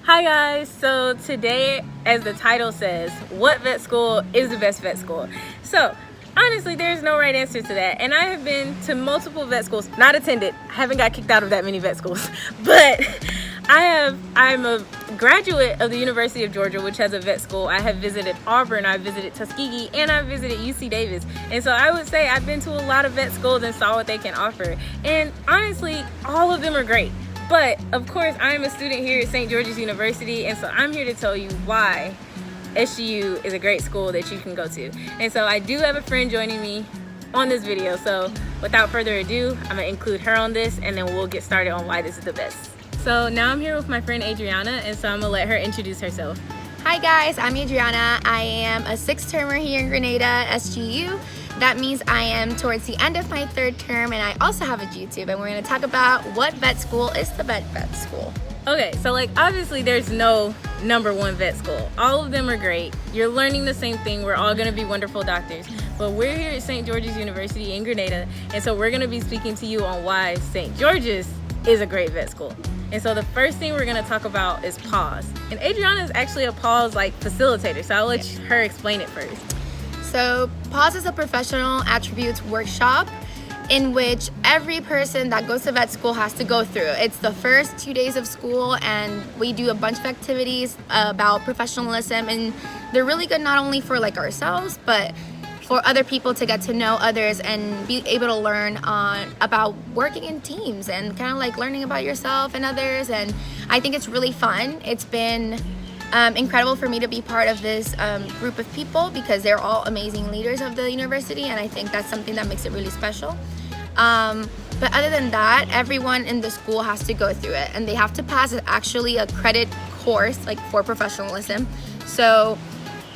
Hi guys, so today, as the title says, what vet school is the best vet school? So honestly, there's no right answer to that, and I have been to multiple vet schools, not attended, I haven't got kicked out of that many vet schools, but I'm a graduate of the University of Georgia, which has a vet school. I have visited Auburn, I've visited Tuskegee, and I've visited UC Davis. And so I would say I've been to a lot of vet schools and saw what they can offer. And honestly, all of them are great. But of course, I'm a student here at St. George's University, and so I'm here to tell you why SGU is a great school that you can go to. And so I do have a friend joining me on this video. So without further ado, I'm gonna include her on this, and then we'll get started on why this is the best. So now I'm here with my friend Adrianna, and so I'm gonna let her introduce herself. Hi guys, I'm Adrianna. I am a 6th termer here in Grenada, SGU. That means I am towards the end of my 3rd term, and I also have a YouTube, and we're gonna talk about what vet school is the vet school. Okay, so obviously there's no number one vet school. All of them are great. You're learning the same thing. We're all gonna be wonderful doctors. But we're here at St. George's University in Grenada, and so we're gonna be speaking to you on why St. George's is a great vet school. And so the first thing we're gonna talk about is PAWS. And Adrianna is actually a PAWS facilitator, so I'll let her explain it first. So PAWS is a professional attributes workshop in which every person that goes to vet school has to go through. It's the first 2 days of school, and we do a bunch of activities about professionalism, and they're really good not only for ourselves, but for other people to get to know others and be able to learn about working in teams and kind of learning about yourself and others. And I think it's really fun. It's been incredible for me to be part of this group of people because they're all amazing leaders of the university, and I think that's something that makes it really special. But other than that, everyone in the school has to go through it, and they have to pass actually a credit course for professionalism. So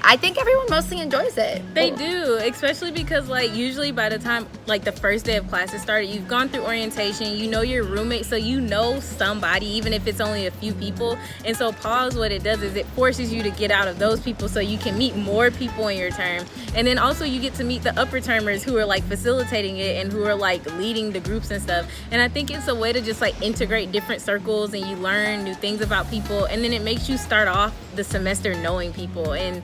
I think everyone mostly enjoys it. They do, especially because usually by the time the first day of classes started, you've gone through orientation, you know your roommate, so you know somebody, even if it's only a few people. And so PAWS, what it does is it forces you to get out of those people so you can meet more people in your term. And then also you get to meet the upper termers who are facilitating it and who are leading the groups and stuff. And I think it's a way to just integrate different circles, and you learn new things about people, and then it makes you start off the semester knowing people. And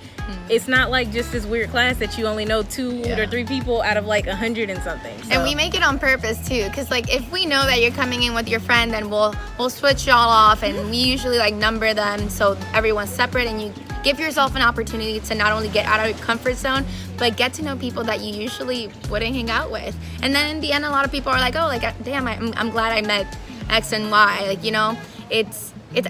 it's not just this weird class that you only know 2 or 3 people out of 100 and something. So. And we make it on purpose too, because if we know that you're coming in with your friend, then we'll switch y'all off, and we usually number them so everyone's separate, and you give yourself an opportunity to not only get out of your comfort zone, but get to know people that you usually wouldn't hang out with. And then in the end, a lot of people are damn, I'm glad I met X and Y. I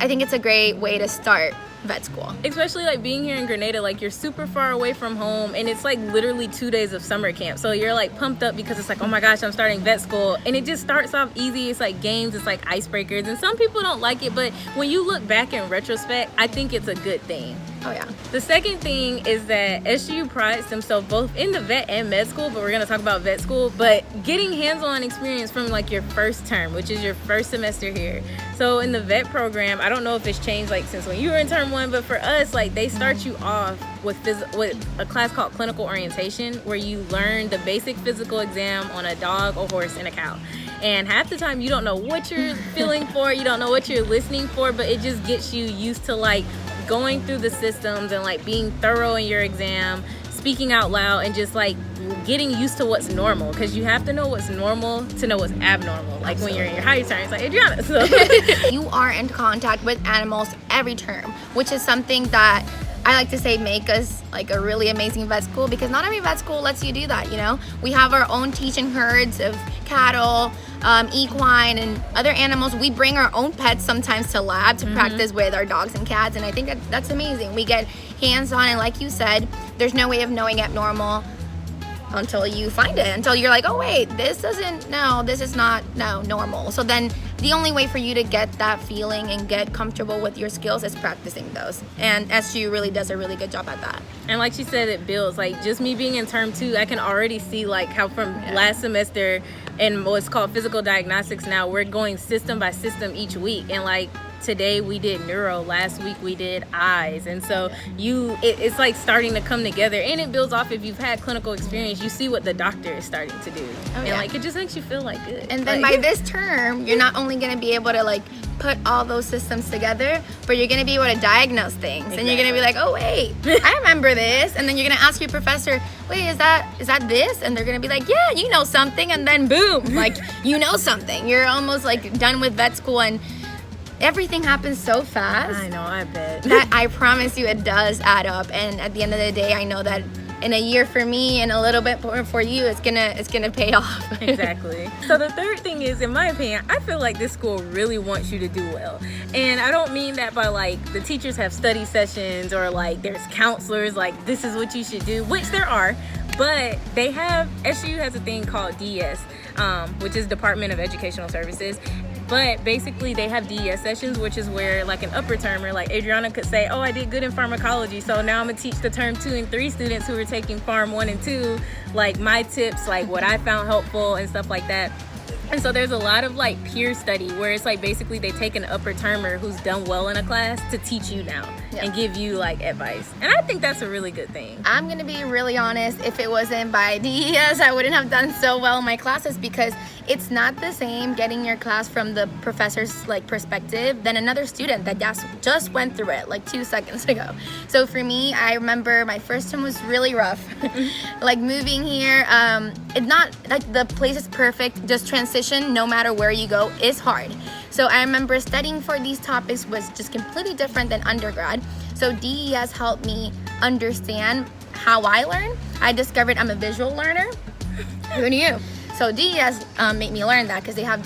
think it's a great way to start vet school, especially being here in Grenada. You're super far away from home, and it's literally 2 days of summer camp, so you're pumped up because it's oh my gosh, I'm starting vet school. And it just starts off easy. It's games, it's icebreakers, and some people don't like it, but when you look back in retrospect, I think it's a good thing. Oh yeah. The second thing is that SGU prides themselves both in the vet and med school, but we're going to talk about vet school, but getting hands-on experience from your first term, which is your first semester here. So in the vet program, I don't know if it's changed since when you were in term 1, but for us, they start you off with a class called clinical orientation, where you learn the basic physical exam on a dog, a horse, and a cow. And half the time you don't know what you're feeling for, you don't know what you're listening for, but it just gets you used to going through the systems and being thorough in your exam, speaking out loud, and just getting used to what's normal, because you have to know what's normal to know what's abnormal. When you're in your higher term, it's Adrianna. So. You are in contact with animals every term, which is something that I like to say make us a really amazing vet school, because not every vet school lets you do that. We have our own teaching herds of cattle, equine, and other animals. We bring our own pets sometimes to lab to practice with our dogs and cats, and I think that's amazing. We get hands-on, and like you said, there's no way of knowing abnormal until you find it, until you're oh wait, this is not normal. So then the only way for you to get that feeling and get comfortable with your skills is practicing those, and SGU really does a really good job at that. And like she said, it builds. Just me being in term 2, I can already see how from last semester and what's called physical diagnostics, now we're going system by system each week, and today we did neuro, last week we did eyes, and so it's starting to come together, and it builds off. If you've had clinical experience, you see what the doctor is starting to do, and it just makes you feel good. And then by this term, you're not only going to be able to put all those systems together, but you're going to be able to diagnose things. And you're going to be like, oh, wait, I remember this. And then you're going to ask your professor, wait, is that this? And they're going to be like, yeah, you know something. And then boom, like, you know something. You're almost like done with vet school, and everything happens so fast. I know, I bet. That I promise you, it does add up. And at the end of the day, I know that in a year for me and a little bit more for you, it's gonna pay off. Exactly. So the third thing is, in my opinion, I feel like this school really wants you to do well. And I don't mean that by like the teachers have study sessions or like there's counselors like this is what you should do, which there are, but they have, SU has a thing called DES, which is Department of Educational Services. But basically they have DES sessions, which is where like an upper termer like Adrianna could say, oh, I did good in pharmacology, so now I'm gonna teach the term 2 and 3 students who are taking pharm 1 and 2 like my tips, like what I found helpful and stuff like that. And so there's a lot of like peer study where it's like basically they take an upper termer who's done well in a class to teach you now and give you like advice. And I think that's a really good thing. I'm gonna be really honest, if it wasn't by DES, I wouldn't have done so well in my classes, because it's not the same getting your class from the professor's like perspective than another student that just went through it like 2 seconds ago. So for me, I remember my first term was really rough. Like moving here, it's not like the place is perfect, just transition no matter where you go is hard. So I remember studying for these topics was just completely different than undergrad. So DES helped me understand how I learn. I discovered I'm a visual learner. Who knew? So DES made me learn that, because they have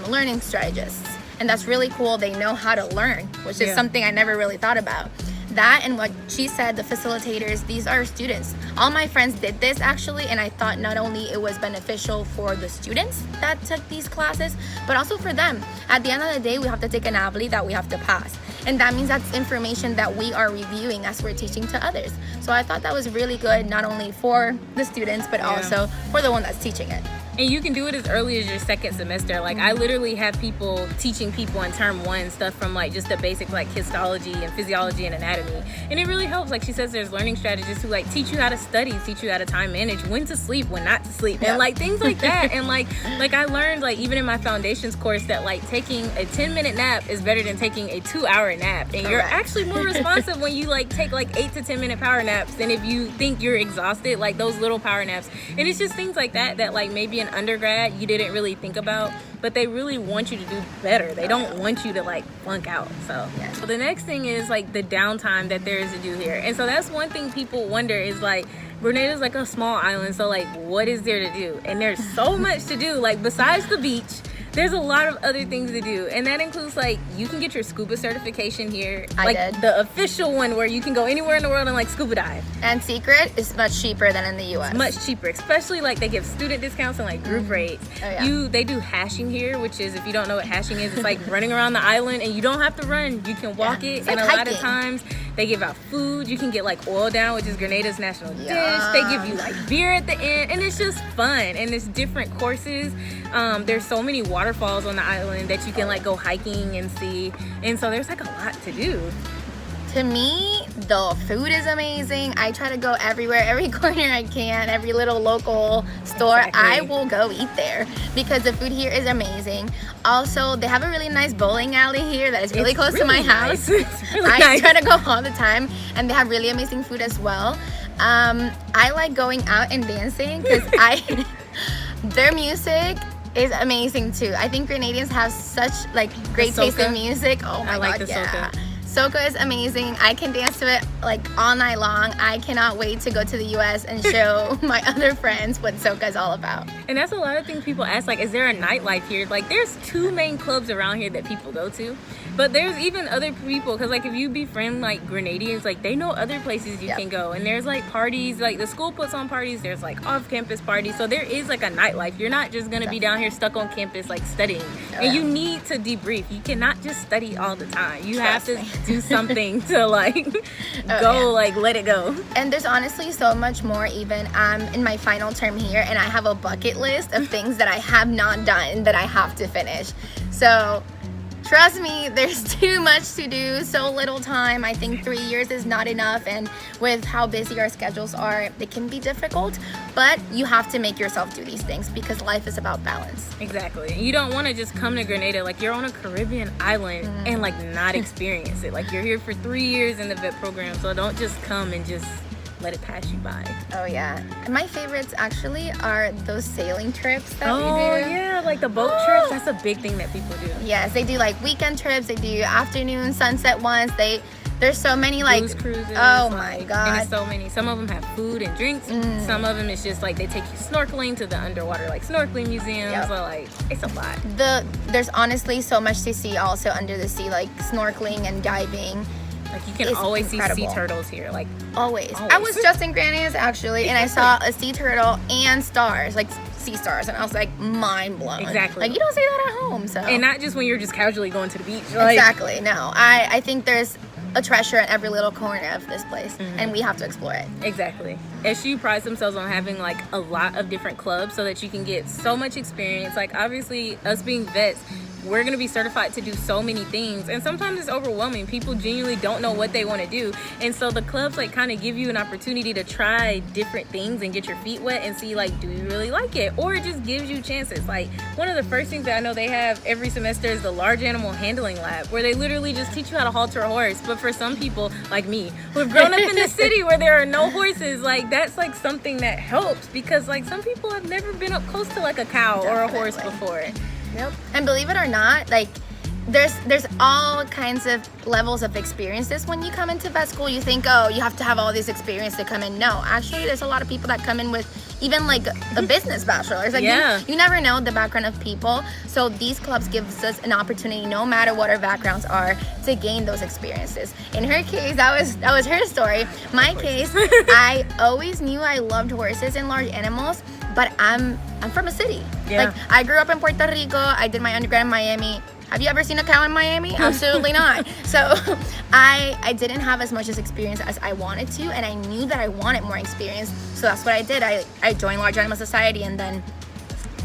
learning strategists, and that's really cool. They know how to learn, which is something I never really thought about. That and what she said, the facilitators, these are students. All my friends did this actually, and I thought not only it was beneficial for the students that took these classes, but also for them. At the end of the day, we have to take an ABLI that we have to pass. And that means that's information that we are reviewing as we're teaching to others. So I thought that was really good, not only for the students, but also for the one that's teaching it. And you can do it as early as your second semester. Like I literally have people teaching people in term 1 stuff from like just the basic like histology and physiology and anatomy. And it really helps. Like she says, there's learning strategists who like teach you how to study, teach you how to time manage, when to sleep, when not to sleep, and like things like that. And like I learned like even in my foundations course that like taking a 10-minute nap is better than taking a 2-hour nap. And you're actually more responsive when you like take like 8 to 10-minute power naps than if you think you're exhausted, like those little power naps. And it's just things like that that like maybe in undergrad you didn't really think about, but they really want you to do better. They don't want you to like flunk out. So the next thing is like the downtime that there is to do here. And so that's one thing people wonder is like, Grenada's like a small island, so like what is there to do? And there's so much to do. Like besides the beach, there's a lot of other things to do, and that includes like you can get your scuba certification here, the official one where you can go anywhere in the world and like scuba dive. And secret is much cheaper than in the US. Much cheaper, especially like they give student discounts and like group rates. They do hashing here, which is, if you don't know what hashing is, it's like running around the island, and you don't have to run, you can walk it. And a lot of times they give out food. You can get like oil down, which is Grenada's national dish. They give you like beer at the end, and it's just fun. And it's different courses. There's so many waterfalls on the island that you can like go hiking and see, and so there's like a lot to do. To me, the food is amazing. I try to go everywhere, every corner I can, every little local store. I will go eat there because the food here is amazing. Also, they have a really nice bowling alley here that is really close to my house. I try to go all the time, and they have really amazing food as well. I like going out and dancing because their music is amazing too. I think Grenadians have such like great taste in music. Oh my god, yeah. Soca is amazing. I can dance to it like all night long. I cannot wait to go to the US and show my other friends what soca is all about. And that's a lot of things people ask, like, is there a nightlife here? Like, there's 2 main clubs around here that people go to, but there's even other people, because like if you befriend like Grenadians, like they know other places you can go, and there's like parties, like the school puts on parties, there's like off-campus parties, so there is like a nightlife. You're not just gonna be down here stuck on campus like studying. And you need to debrief. You cannot just study all the time. You have to do something to like like let it go. And there's honestly so much more. Even I'm in my final term here, and I have a bucket list of things that I have not done that I have to finish. So Trust me, there's too much to do, so little time. I think 3 years is not enough, and with how busy our schedules are, it can be difficult, but you have to make yourself do these things because life is about balance. Exactly. You don't want to just come to Grenada like you're on a Caribbean island and like not experience it. Like you're here for 3 years in the vet program, so don't just come and just let it pass you by. Oh yeah. And my favorites actually are those sailing trips that we do. Oh yeah, like the boat trips. That's a big thing that people do. Yes, they do like weekend trips, they do afternoon sunset ones. There's so many like Cruise cruises. Oh like, my And god. it's so many. Some of them have food and drinks. Some of them it's just like they take you snorkeling to the underwater like snorkeling museums. Yep. So like it's a lot. There's honestly so much to see also under the sea, like snorkeling and diving. Like you can It's always see incredible. sea turtles here. Like Always. I was just in Granny's actually, and I saw a sea turtle and stars, like sea stars, and I was like mind blown. Exactly. Like you don't see that at home, so. and not just when you're just casually going to the beach. Like, Exactly. No, I think there's a treasure in every little corner of this place, and we have to explore it. Exactly. SU prides themselves on having like a lot of different clubs so that you can get so much experience. Like obviously us being vets, we're going to be certified to do so many things, and sometimes it's overwhelming. People genuinely don't know what they want to do, and so the clubs like kind of give you an opportunity to try different things and get your feet wet and see like, do you really like it, or it just gives you chances. Like one of the first things that I know they have every semester is the large animal handling lab, where they literally just teach you how to halter a horse. But for some people like me who have grown up in the city where there are no horses, like that's like something that helps, because like some people have never been up close to like a cow or a horse Definitely. before. Yep. And believe it or not, like there's all kinds of levels of experiences when you come into vet school. You think, oh, you have to have all this experience to come in. No, actually, there's a lot of people that come in with even like a business bachelor's. Like Yeah. you never know the background of people. So these clubs gives us an opportunity, no matter what our backgrounds are, to gain those experiences. In her case, that was her story. My case, I always knew I loved horses and large animals, but I'm from a city. Yeah. Like I grew up in Puerto Rico. I did my undergrad in Miami. Have you ever seen a cow in Miami? Absolutely not. So I didn't have as much as experience as I wanted to, and I knew that I wanted more experience. So that's what I did. I joined Large Animal Society, and then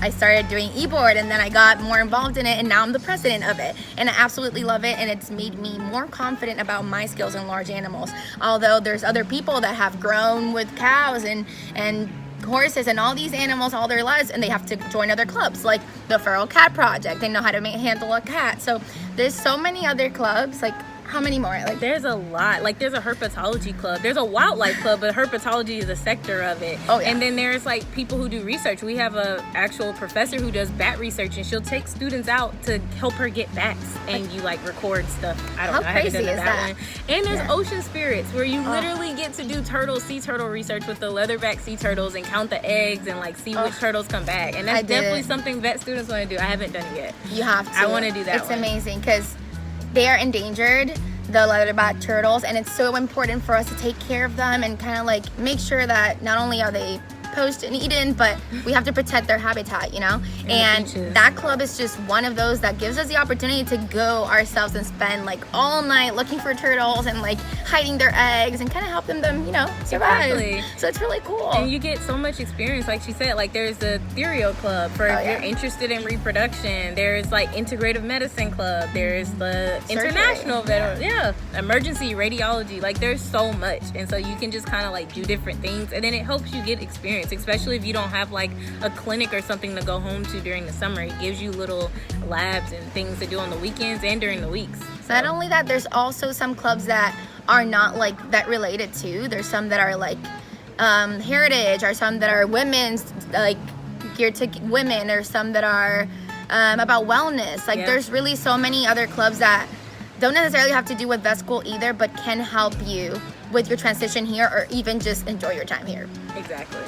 I started doing e-board, and then I got more involved in it, and now I'm the president of it. And I absolutely love it, and it's made me more confident about my skills in large animals. Although there's other people that have grown with cows and horses and all these animals all their lives, and they have to join other clubs like the Feral Cat Project. They know how to handle a cat. So there's so many other clubs. Like how many more? Like There's a lot. Like there's a herpetology club. There's a wildlife club, but herpetology is a sector of it. Oh, yeah. And then there's like people who do research. We have a actual professor who does bat research, and she'll take students out to help her get bats, and you like record stuff. I don't How know. I haven't crazy done is that that? one. And there's Yeah. ocean spirits, where you literally get to do sea turtle research with the leatherback sea turtles and count the eggs and like see which turtles come back. And I that's did definitely it. something vet students want to do. I haven't done it yet. you have to. I wanna do that It's one. amazing because they are endangered, the leatherback turtles, and it's so important for us to take care of them and kind of like make sure that not only are they poached and eaten, but we have to protect their habitat, you know? And beaches. that club is just one of those that gives us the opportunity to go ourselves and spend like all night looking for turtles and like hiding their eggs and kind of helping them, you know, survive. Exactly. So it's really cool. And you get so much experience, like she said. Like there's the Therio Club for if yeah. you're interested in reproduction. There's like Integrative Medicine Club. There's the Surgery. International Emergency Radiology. Like there's so much, and so you can just kind of like do different things, and then it helps you get experience, especially if you don't have like a clinic or something to go home to during the summer. It gives you little labs and things to do on the weekends and during the weeks. Not only that, there's also some clubs that are not like vet related too. There's some that are like heritage, or some that are women's, like geared to women, or some that are about wellness. Like Yeah. there's really so many other clubs that don't necessarily have to do with vet school either, but can help you with your transition here, or even just enjoy your time here. Exactly.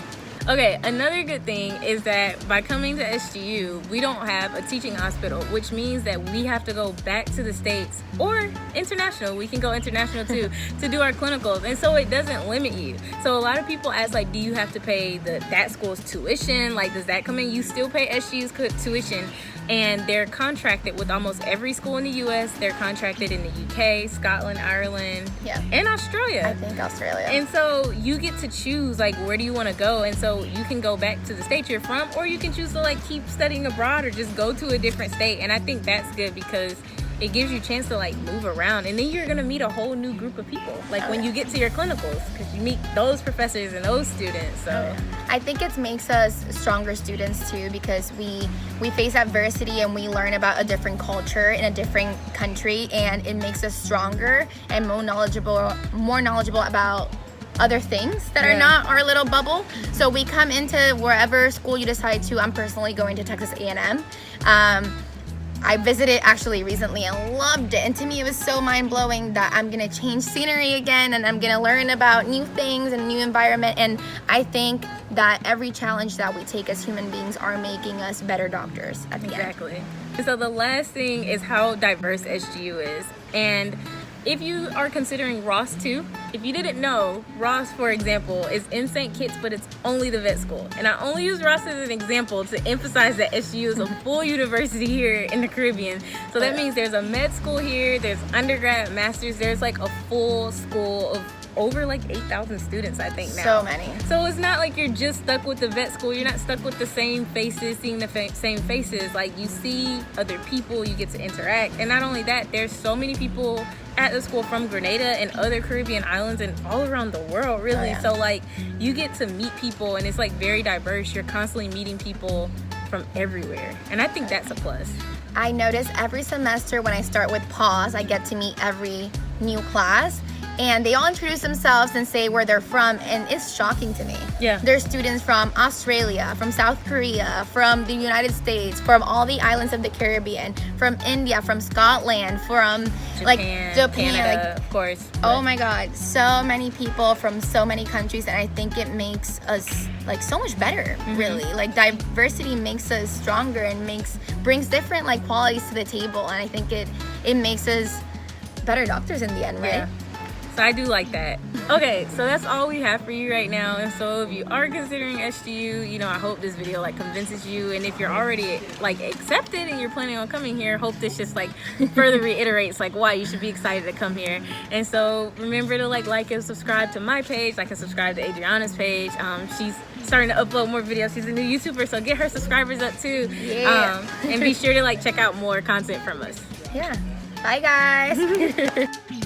Okay, another good thing is that by coming to SGU, we don't have a teaching hospital, which means that we have to go back to the States or international. We can go international too to do our clinicals, and so it doesn't limit you. So a lot of people ask, like, do you have to pay that school's tuition? Like, does that come in? You still pay SGU's tuition, and they're contracted with almost every school in the U.S. They're contracted in the UK, Scotland, Ireland, Yeah. and Australia. I think Australia. And so you get to choose, like, where do you want to go? And so you can go back to the state you're from, or you can choose to like keep studying abroad or just go to a different state. And I think that's good because it gives you a chance to like move around, and then you're gonna meet a whole new group of people like when you get to your clinicals, because you meet those professors and those students. So I think it makes us stronger students too, because we face adversity and we learn about a different culture in a different country, and it makes us stronger and more knowledgeable about other things that are not our little bubble. So we come into wherever school you decide to. I'm personally going to Texas A&M. I visited actually recently and loved it, and to me it was so mind-blowing that I'm gonna change scenery again, and I'm gonna learn about new things and new environment. And I think that every challenge that we take as human beings are making us better doctors at the end. Exactly. So the last thing is how diverse SGU is. And if you are considering Ross too, if you didn't know, Ross, for example, is in St. Kitts, but it's only the vet school. And I only use Ross as an example to emphasize that SGU is a full university here in the Caribbean. So that means there's a med school here, there's undergrad, masters, there's like a full school of over like 8,000 students, I think now. So many. So it's not like you're just stuck with the vet school. You're not stuck with the same faces, seeing the same faces. Like, you see other people, you get to interact. And not only that, there's so many people at the school from Grenada and other Caribbean islands and all around the world, really. Oh, yeah. So like, you get to meet people, and it's like very diverse. You're constantly meeting people from everywhere, and I think that's a plus. I notice every semester when I start with pause, I get to meet every new class, and they all introduce themselves and say where they're from, and it's shocking to me. Yeah. There's students from Australia, from South Korea, from the United States, from all the islands of the Caribbean, from India, from Scotland, from Japan, Canada, of course. Oh my God, so many people from so many countries, and I think it makes us like so much better, really. Like, diversity makes us stronger and brings different like qualities to the table, and I think it makes us better doctors in the end, right? Yeah. So I do like that. Okay, so that's all we have for you right now. And so if you are considering SGU, you know, I hope this video like convinces you. And if you're already like accepted and you're planning on coming here, hope this just like further reiterates like why you should be excited to come here. And so remember to like and subscribe to my page, like and subscribe to Adrianna's page. She's starting to upload more videos. She's a new YouTuber, so get her subscribers up too. Yeah. And be sure to like check out more content from us. Yeah. Bye guys.